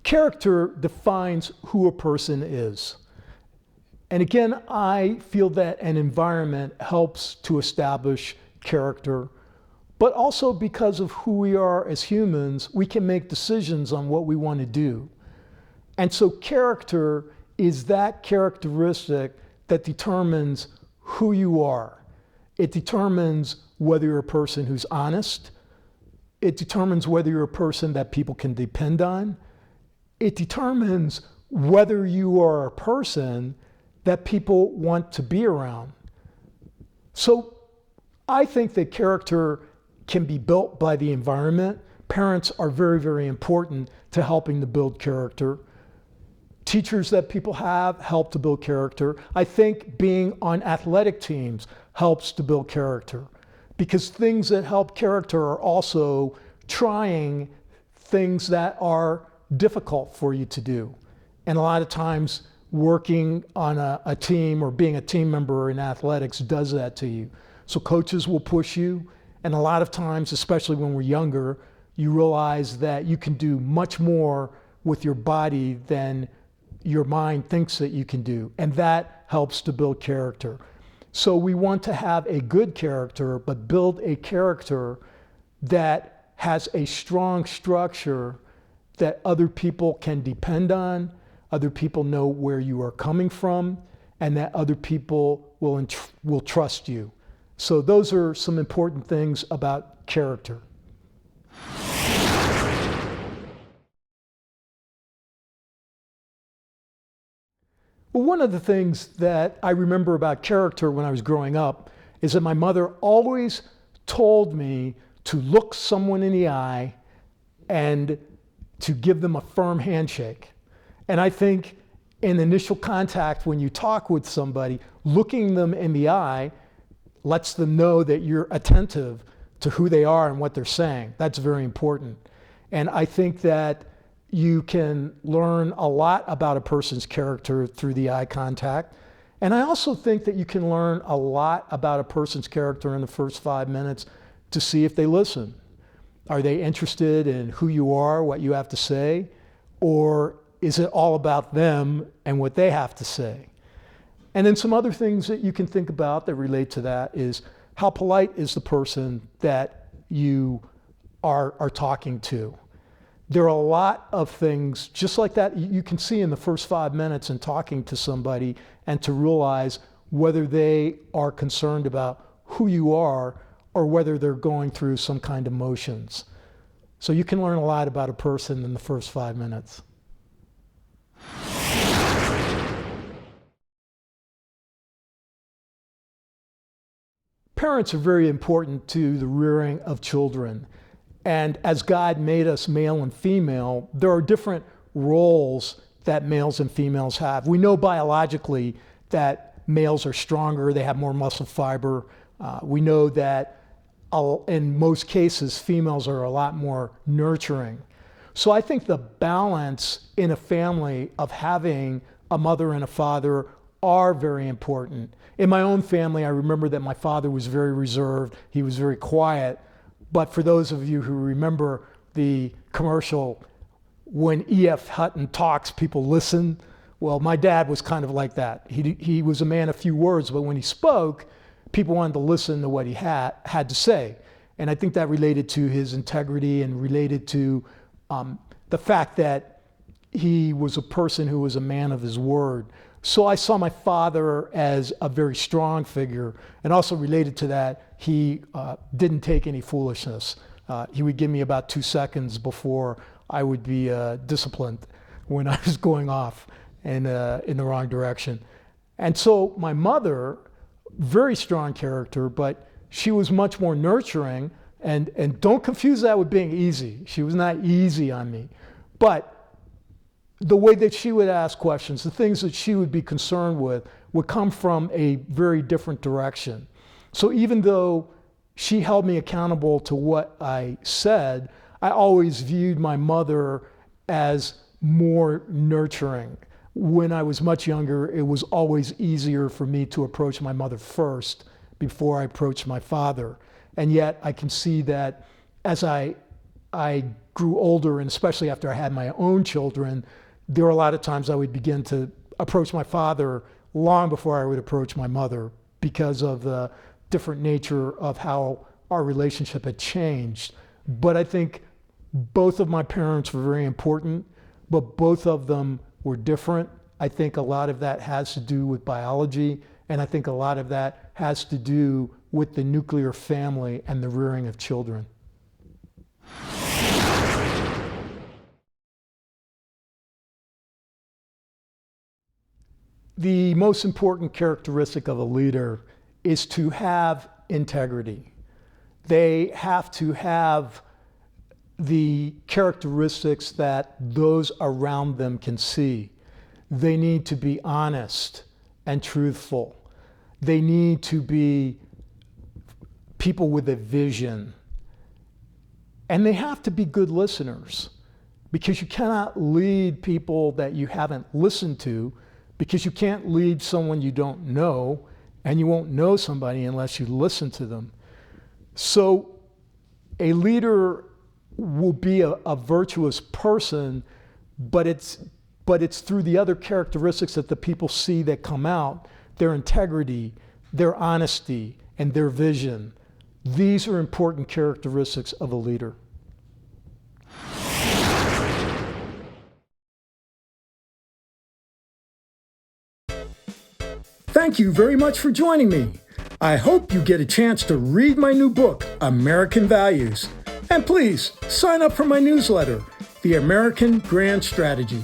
Character defines who a person is. And again, I feel that an environment helps to establish character, but also because of who we are as humans, we can make decisions on what we want to do. And so character is that characteristic that determines who you are. It determines whether you're a person who's honest. It determines whether you're a person that people can depend on. It determines whether you are a person that people want to be around. So I think that character can be built by the environment. Parents are very, very important to helping to build character. Teachers that people have help to build character. I think being on athletic teams helps to build character, because things that help character are also trying things that are difficult for you to do. And a lot of times working on a team or being a team member in athletics does that to you. So coaches will push you, and a lot of times, especially when we're younger, you realize that you can do much more with your body than your mind thinks that you can do, and that helps to build character. So we want to have a good character, but build a character that has a strong structure that other people can depend on, other people know where you are coming from, and that other people will trust you. So those are some important things about character. Well, one of the things that I remember about character when I was growing up is that my mother always told me to look someone in the eye and to give them a firm handshake. And I think in initial contact, when you talk with somebody, looking them in the eye lets them know that you're attentive to who they are and what they're saying. That's very important. And I think that you can learn a lot about a person's character through the eye contact. And I also think that you can learn a lot about a person's character in the first 5 minutes to see if they listen. Are they interested in who you are, what you have to say, or is it all about them and what they have to say? And then some other things that you can think about that relate to that is how polite is the person that you are talking to? There are a lot of things just like that you can see in the first 5 minutes in talking to somebody, and to realize whether they are concerned about who you are or whether they're going through some kind of emotions. So you can learn a lot about a person in the first 5 minutes. Parents are very important to the rearing of children. And as God made us male and female, there are different roles that males and females have. We know biologically that males are stronger, they have more muscle fiber. We know that in most cases, females are a lot more nurturing. So I think the balance in a family of having a mother and a father are very important. In my own family, I remember that my father was very reserved, he was very quiet. But for those of you who remember the commercial, when E.F. Hutton talks, people listen. Well, my dad was kind of like that. He was a man of few words, but when he spoke, people wanted to listen to what he had to say. And I think that related to his integrity and related to the fact that he was a person who was a man of his word. So I saw my father as a very strong figure, and also related to that, he didn't take any foolishness. He would give me about 2 seconds before I would be disciplined when I was going off in the wrong direction. And so my mother, very strong character, but she was much more nurturing, and don't confuse that with being easy. She was not easy on me. But the way that she would ask questions, the things that she would be concerned with would come from a very different direction. So even though she held me accountable to what I said, I always viewed my mother as more nurturing. When I was much younger, it was always easier for me to approach my mother first before I approached my father. And yet I can see that as I I grew older, and especially after I had my own children, there were a lot of times I would begin to approach my father long before I would approach my mother because of the different nature of how our relationship had changed. But I think both of my parents were very important, but both of them were different. I think a lot of that has to do with biology, and I think a lot of that has to do with the nuclear family and the rearing of children. The most important characteristic of a leader is to have integrity. They have to have the characteristics that those around them can see. They need to be honest and truthful. They need to be people with a vision. And they have to be good listeners, because you cannot lead people that you haven't listened to, because you can't lead someone you don't know, and you won't know somebody unless you listen to them. So a leader will be a virtuous person, but it's through the other characteristics that the people see that come out: their integrity, their honesty, and their vision. These are important characteristics of a leader. Thank you very much for joining me. I hope you get a chance to read my new book, American Values. And please sign up for my newsletter, The American Grand Strategy.